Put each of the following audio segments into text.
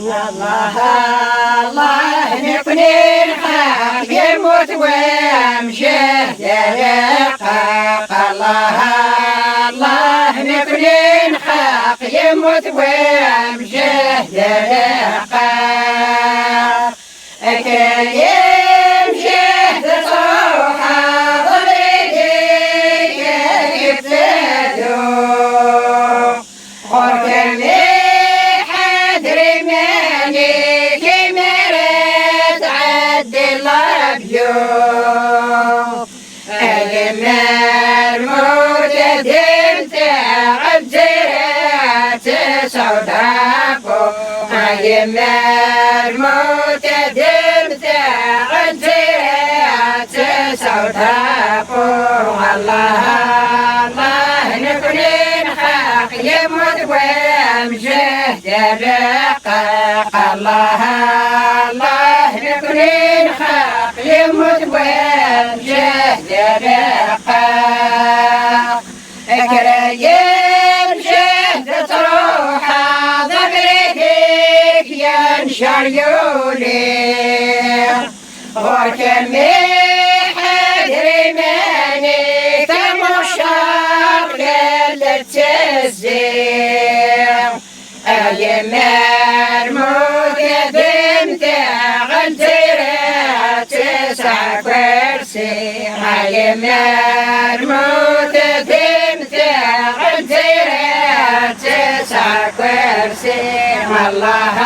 الله الله نكوني الحق يموت وامشيه دقاق الله الله نكوني الحق يموت وامشيه دقاق أكل يمشيه تصوحه ضريدي يفتدو غرك يمر موت دمت عزيات سوداء الله الله نكونين حق يموت وامجه رقاق الله الله نكونين حق يموت وامجه رقاق اكريم شهد تروحه شريولي غرك محد رماني تمشار للتزير أيام الموت بنت غنتيرة تسع كرسي أيام الموت بنت غنتيرة تسع كرسي الله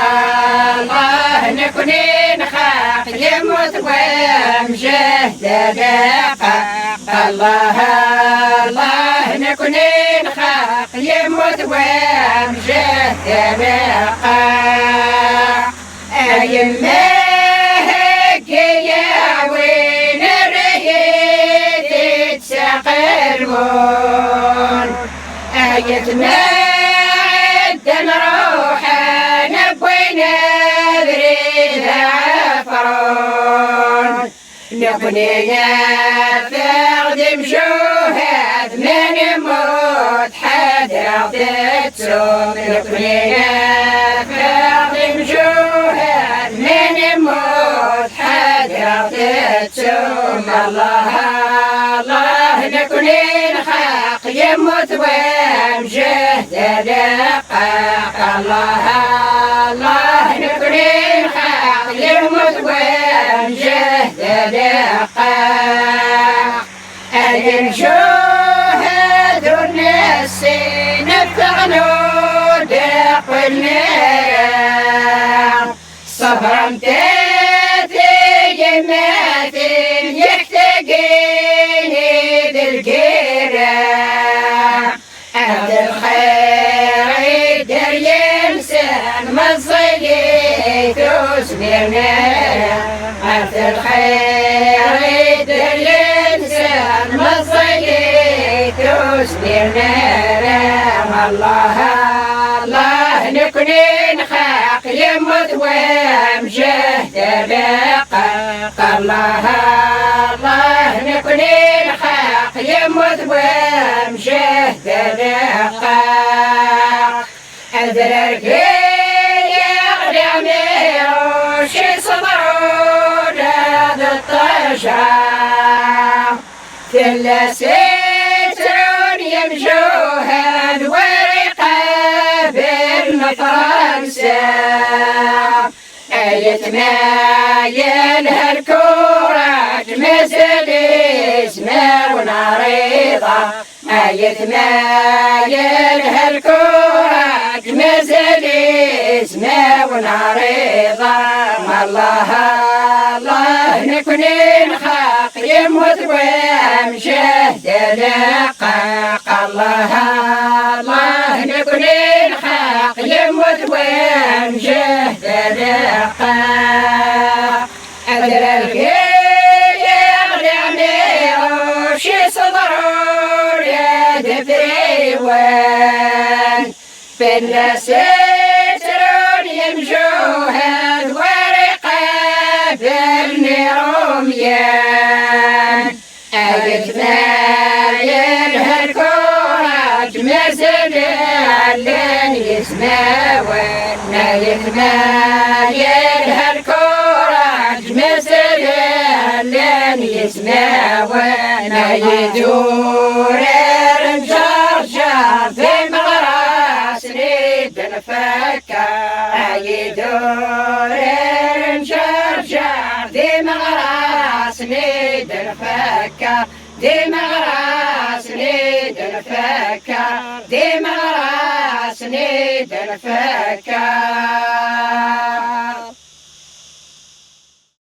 الله نكونين حق يموت وامجه دقاق الله الله نكونين حق يموت وامجه دقاق أيما هكيا وين الرهيد تسقلون أيتنا عدنا روحنا بوينا بريد عفرون نبني فقدم شوهد من يموت حد رغدتهم نبني فقدم شوهد من يموت حد رغدتهم الله الله نكونين حق يموت وامجه دقاق الله الله نكونين حق يموت وامجه دقاق أجل شوهد الناس نفعنوا دق النار صبرا تتجمات يحتاجيني بالقراء عبد الخير يقدر ينسان مصيلي تسمرنا عبد الخير يقدر ينسان مصيلي تسمرنا الله الله نكونين حق يموت وامجه دقاق الله الله نكونين حق يموت وامجه دقاق أدرك يغرمي وشي صبرون هذا الطشام ثلاثتون يمشوهد ورقة بالمفرنسة يتمايل هالكورة مازال اسمه ونعريضة يتمايل هالكورة مازال اسمه ونعريضة الله الله نكونين حق يموت وامجه دقاق الله الله نكونين حق يموت وامجه دقاق أدرى الكيل يغرمي وشي صدرون يا دفريوان في الناس يترون يمشوهد ورقة بالنروميان أجتمايل هالكورة مازال علن يسماوان زمايل هالكورة مثل اللي يسمعونا يدور المشرشر في مغراس نيد الفكة يدور المشرشر في مغراس نيد الفكة دي مغراس نيد الفكة دي مغراس نيد الفكة